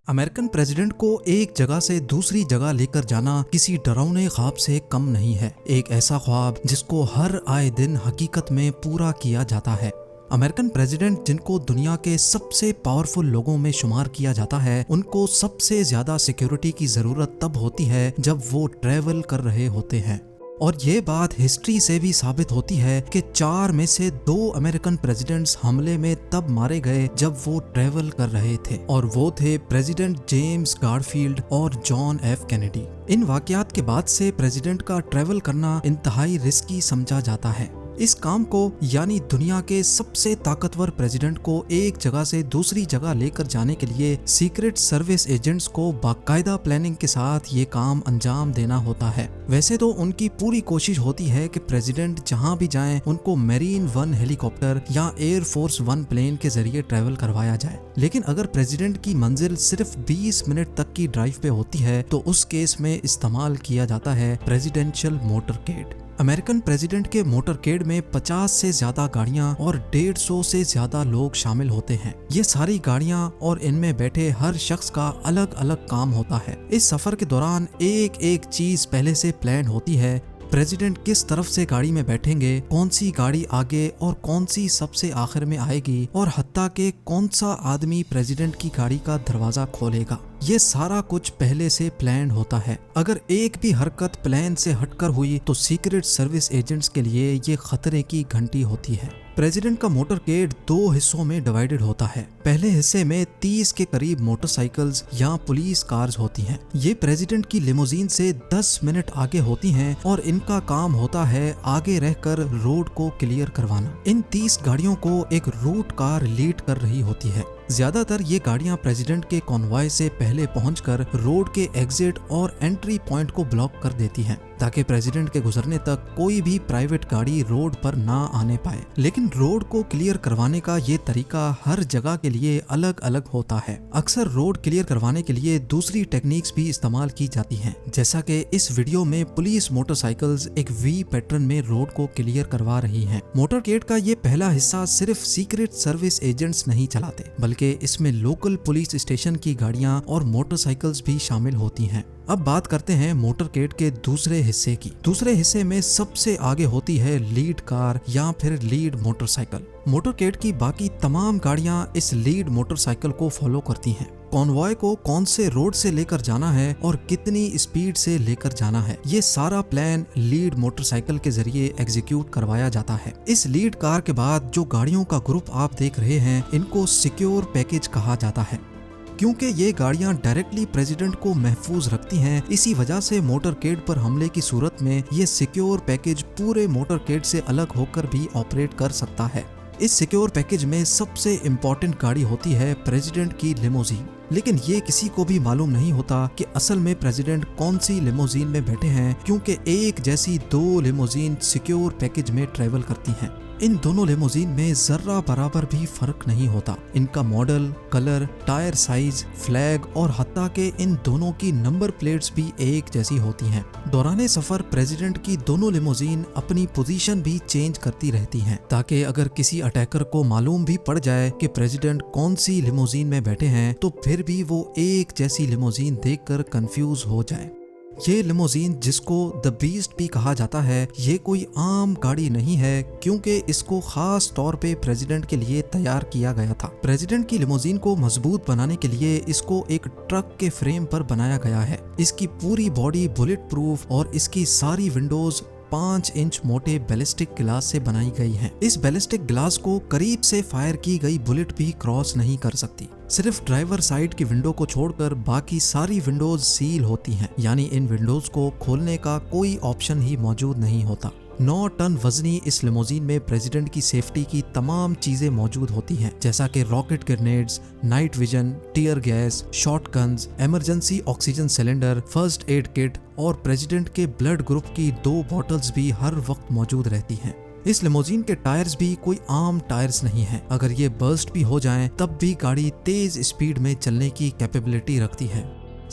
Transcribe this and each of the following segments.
American president को एक जगह से दूसरी जगह लेकर जाना किसी डरावने ख्वाब से कम नहीं है। एक ऐसा ख्वाब जिसको हर आए दिन हकीकत में पूरा किया जाता है। अमेरिकन प्रेसिडेंट जिनको दुनिया के सबसे पावरफुल लोगों में शुमार किया जाता है, उनको सबसे ज्यादा सिक्योरिटी की जरूरत तब होती है जब वो ट्रैवल कर रहे होते हैं। और ये बात हिस्ट्री से भी साबित होती है कि 4 में से 2 अमेरिकन प्रेसिडेंट्स हमले में तब मारे गए जब वो ट्रैवल कर रहे थे, और वो थे प्रेसिडेंट जेम्स गारफील्ड और जॉन एफ कैनेडी। इन वाकयात के बाद से प्रेसिडेंट का ट्रैवल करना इंतहाई रिस्की समझा जाता है। इस काम को, यानी दुनिया के सबसे ताकतवर प्रेसिडेंट को एक जगह से दूसरी जगह लेकर जाने के लिए सीक्रेट सर्विस एजेंट्स को बाकायदा प्लानिंग के साथ ये काम अंजाम देना होता है। वैसे तो उनकी पूरी कोशिश होती है कि प्रेसिडेंट जहां भी जाएं उनको मेरीन 1 हेलीकॉप्टर या एयर फोर्स 1 प्लेन के जरिए ट्रैवल करवाया जाए, लेकिन अगर प्रेसिडेंट की मंजिल सिर्फ 20 मिनट तक की ड्राइव पे होती है तो उस केस में इस्तेमाल किया जाता है प्रेसिडेंशियल मोटरकेड। अमेरिकन प्रेसिडेंट के मोटरकेड में 50 से ज्यादा गाड़ियां और 150 से ज्यादा लोग शामिल होते हैं। ये सारी गाड़ियां और इनमें बैठे हर शख्स का अलग अलग काम होता है। इस सफर के दौरान एक एक चीज पहले से प्लान होती है। प्रेसिडेंट किस तरफ से गाड़ी में बैठेंगे, कौन सी गाड़ी आगे और कौन सी सबसे आखिर में आएगी, और हत्ता के कौन सा आदमी प्रेसिडेंट की गाड़ी का दरवाजा खोलेगा। ये सारा कुछ पहले से प्लान होता है। अगर एक भी हरकत प्लान से हटकर हुई तो सीक्रेट सर्विस एजेंट्स के लिए ये खतरे की घंटी होती है। प्रेसिडेंट का मोटरकेड 2 हिस्सों में डिवाइडेड होता है। पहले हिस्से में 30 के करीब मोटरसाइकिल्स या पुलिस कार्स होती हैं। ये प्रेसिडेंट की लिमोजीन से 10 मिनट आगे होती हैं और इनका काम होता है आगे रहकर रोड को क्लियर करवाना। इन 30 गाड़ियों को एक रूट कार लीड कर रही होती है। ज्यादातर ये गाड़ियां प्रेसिडेंट के कॉन्वॉय से पहले पहुंचकर रोड के एग्जिट और एंट्री पॉइंट को ब्लॉक कर देती हैं, ताकि प्रेसिडेंट के गुजरने तक कोई भी प्राइवेट गाड़ी रोड पर ना आने पाए। लेकिन रोड को क्लियर करवाने का ये तरीका हर जगह के लिए अलग अलग होता है। अक्सर रोड क्लियर करवाने के लिए दूसरी टेक्निक्स भी इस्तेमाल की जाती हैं, जैसा कि इस वीडियो में पुलिस मोटरसाइकिल्स एक वी पैटर्न में रोड को क्लियर करवा रही हैं। मोटरकेड का ये पहला हिस्सा सिर्फ सीक्रेट सर्विस एजेंट्स नहीं चलाते, बल्कि इसमें लोकल पुलिस स्टेशन की गाड़ियां और मोटरसाइकिल्स भी शामिल होती हैं। अब बात करते हैं मोटरकेड के दूसरे हिस्से की। दूसरे हिस्से में सबसे आगे होती है लीड कार या फिर लीड मोटरसाइकिल। मोटरकेड की बाकी तमाम गाड़ियां इस लीड मोटरसाइकिल को फॉलो करती हैं। कॉन्वॉय को कौन से रोड से लेकर जाना है और कितनी स्पीड से लेकर जाना है, ये सारा प्लान लीड मोटरसाइकिल के जरिए एग्जीक्यूट करवाया जाता है। इस लीड कार के बाद जो गाड़ियों का ग्रुप आप देख रहे हैं, इनको सिक्योर पैकेज कहा जाता है। क्योंकि ये गाड़ियां डायरेक्टली प्रेसिडेंट को महफूज रखती हैं, इसी वजह से मोटरकेड पर हमले की सूरत में ये सिक्योर पैकेज पूरे मोटरकेड से अलग होकर भी ऑपरेट कर सकता है। इस सिक्योर पैकेज में सबसे इम्पोर्टेंट गाड़ी होती है प्रेसिडेंट की लिमोजीन। लेकिन ये किसी को भी मालूम नहीं होता कि असल में प्रेसिडेंट कौन सी लिमोजीन में बैठे हैं, क्योंकि एक जैसी 2 लिमोजीन सिक्योर पैकेज में ट्रेवल करती हैं। इन दोनों लिमोजीन में जर्रा बराबर भी फर्क नहीं होता। इनका model, colour, tyre size, flag और हत्ता के इन दोनों की नंबर प्लेट्स भी एक जैसी होती हैं। दौरान सफर प्रेसिडेंट की दोनों लिमोजीन अपनी पोजीशन भी चेंज करती रहती हैं, ताकि अगर किसी अटैकर को मालूम भी पड़ जाए कि प्रेसिडेंट कौन सी लिमोजीन में बैठे हैं, तो फिर भी वो एक जैसी लिमोजीन देखकर कंफ्यूज हो जाए। ये लिमोजीन, जिसको द बीस्ट भी कहा जाता है, ये कोई आम गाड़ी नहीं है, क्योंकि इसको खास तौर पे प्रेसिडेंट के लिए तैयार किया गया था। प्रेसिडेंट की लिमोजीन को मजबूत बनाने के लिए इसको एक ट्रक के फ्रेम पर बनाया गया है। इसकी पूरी बॉडी बुलेट प्रूफ और इसकी सारी विंडोज 5 इंच मोटे बैलिस्टिक ग्लास से बनाई गई हैं। इस बैलिस्टिक ग्लास को करीब से फायर की गई बुलेट भी क्रॉस नहीं कर सकती। सिर्फ ड्राइवर साइड की विंडो को छोड़कर बाकी सारी विंडोज सील होती हैं, यानी इन विंडोज को खोलने का कोई ऑप्शन ही मौजूद नहीं होता। 9 टन वजनी इस लिमोजीन में प्रेसिडेंट की सेफ्टी की तमाम चीजें मौजूद होती हैं, जैसा कि rocket grenades, night vision, tear gas, shotguns, emergency oxygen cylinder, first aid kit और प्रेसिडेंट के ब्लड ग्रुप की 2 बॉटल्स भी हर वक्त मौजूद रहती हैं। इस लिमोजीन के टायर्स भी कोई आम टायर्स नहीं हैं। अगर ये बर्स्ट भी हो जाएं, तब भी गाड़ी तेज स्पीड में चलने की कैपेबिलिटी रखती है।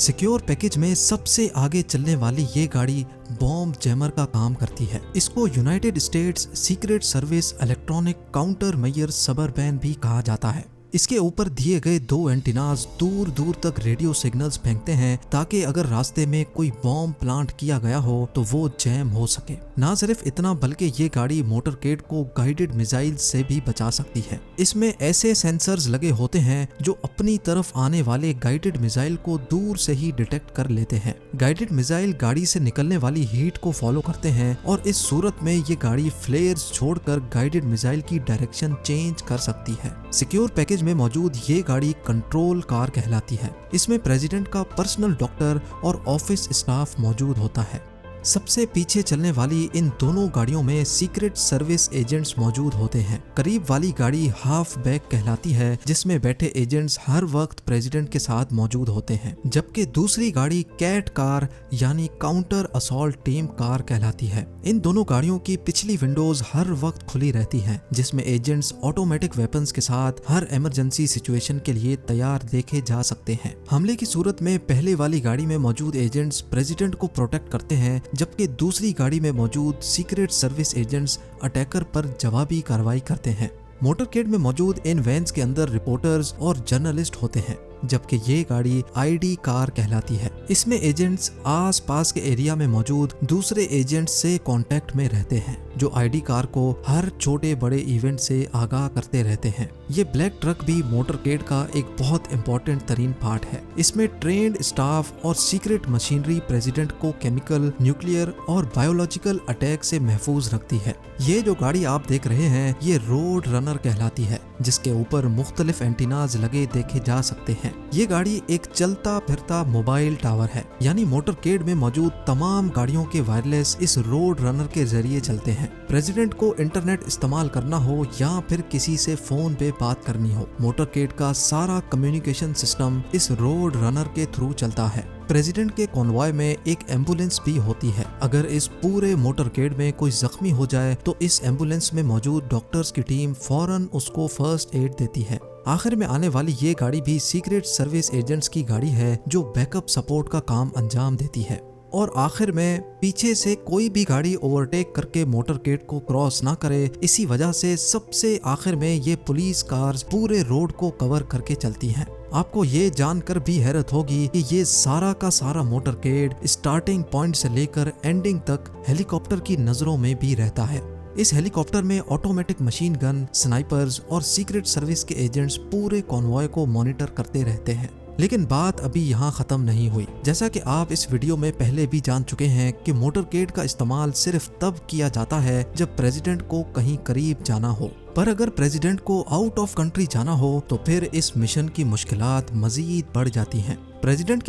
सिक्योर पैकेज में सबसे आगे चलने वाली ये गाड़ी बॉम्ब जैमर का काम करती है। इसको United states secret service electronic counter mayor suburban भी कहा जाता है। इसके ऊपर दिए गए 2 एंटीनास दूर दूर तक रेडियो सिग्नल्स फेंकते हैं ताकि अगर रास्ते में कोई बॉम्ब प्लांट किया गया हो तो वो जैम हो सके। ना सिर्फ इतना बल्कि ये गाड़ी मोटरकेड को गाइडेड मिसाइल से भी बचा सकती है। इसमें ऐसे सेंसर्स लगे होते हैं जो अपनी तरफ आने वाले गाइडेड मिसाइल को दूर से ही डिटेक्ट कर लेते हैं। गाइडेड मिसाइल गाड़ी से निकलने वाली हीट को फॉलो करते हैं और इस सूरत में ये गाड़ी फ्लेयर्स छोड़कर गाइडेड मिसाइल की डायरेक्शन चेंज कर सकती है। सिक्योर पैकेज में मौजूद ये गाड़ी कंट्रोल कार कहलाती है। इसमें प्रेसिडेंट का पर्सनल डॉक्टर और ऑफिस स्टाफ मौजूद होता है। सबसे पीछे चलने वाली इन दोनों गाड़ियों में सीक्रेट सर्विस एजेंट्स मौजूद होते हैं। करीब वाली गाड़ी हाफ बैक कहलाती है जिसमें बैठे एजेंट्स हर वक्त प्रेसिडेंट के साथ मौजूद होते हैं, जबकि दूसरी गाड़ी कैट कार यानी काउंटर असॉल्ट टीम कार कहलाती है। इन दोनों गाड़ियों की पिछली विंडोज हर वक्त खुली रहती हैं, जिसमें एजेंट्स ऑटोमेटिक वेपन्स के साथ हर इमरजेंसी सिचुएशन के लिए तैयार देखे जा सकते हैं। हमले की सूरत में पहले वाली गाड़ी में मौजूद एजेंट्स प्रेसिडेंट को प्रोटेक्ट करते हैं, जबकि दूसरी गाड़ी में मौजूद सीक्रेट सर्विस एजेंट्स अटैकर पर जवाबी कार्रवाई करते हैं। मोटरकेड में मौजूद इन वैन्स के अंदर रिपोर्टर्स और जर्नलिस्ट होते हैं, जबकि ये गाड़ी आईडी कार कहलाती है। इसमें एजेंट्स आस पास के एरिया में मौजूद दूसरे एजेंट्स से कांटेक्ट में रहते हैं, जो आईडी कार को हर छोटे बड़े इवेंट से आगाह करते रहते हैं। ये ब्लैक ट्रक भी मोटरकेड का एक बहुत इंपॉर्टेंट तरीन पार्ट है। इसमें ट्रेंड स्टाफ और सीक्रेट मशीनरी प्रेसिडेंट को केमिकल, न्यूक्लियर और बायोलॉजिकल अटैक से महफूज रखती है। ये जो गाड़ी आप देख रहे हैं ये रोड रनर कहलाती है, जिसके ऊपर मुख्तलिफ एंटीनाज लगे देखे जा सकते हैं। ये गाड़ी एक चलता फिरता मोबाइल टावर है, यानी मोटरकेड में मौजूद तमाम गाड़ियों के वायरलेस इस रोड रनर के जरिए चलते हैं। प्रेसिडेंट को इंटरनेट इस्तेमाल करना हो या फिर किसी से फोन पे बात करनी हो, मोटरकेड का सारा कम्युनिकेशन सिस्टम इस रोड रनर के थ्रू चलता है। प्रेसिडेंट के कॉन्वॉय में एक एम्बुलेंस भी होती है। अगर इस पूरे मोटरकेड में कोई जख्मी हो जाए तो इस एम्बुलेंस में मौजूद डॉक्टर्स की टीम फौरन उसको फर्स्ट एड देती है। आखिर में आने वाली ये गाड़ी भी सीक्रेट सर्विस एजेंट्स की गाड़ी है जो बैकअप सपोर्ट का काम अंजाम देती है। और आखिर में पीछे से कोई भी गाड़ी ओवरटेक करके मोटरकेड को क्रॉस ना करे, इसी वजह से सबसे आखिर में ये पुलिस कार्स पूरे रोड को कवर करके चलती हैं। आपको ये जानकर भी हैरत होगी कि ये सारा का सारा मोटरकेड स्टार्टिंग पॉइंट से लेकर एंडिंग तक हेलीकॉप्टर की नजरों में भी रहता है। इस हेलीकॉप्टर में ऑटोमेटिक मशीन गन, स्नाइपर्स और सीक्रेट सर्विस के एजेंट्स पूरे कॉन्वॉय को मॉनिटर करते रहते हैं। लेकिन बात अभी यहाँ खत्म नहीं हुई। जैसा कि आप इस वीडियो में पहले भी जान चुके हैं कि मोटरकेड का इस्तेमाल सिर्फ तब किया जाता है जब प्रेसिडेंट को कहीं करीब जाना हो, पर अगर प्रेसिडेंट को आउट ऑफ कंट्री जाना हो तो फिर इस मिशन की मुश्किलात मजीद बढ़ जाती हैं। प्रेसिडेंट के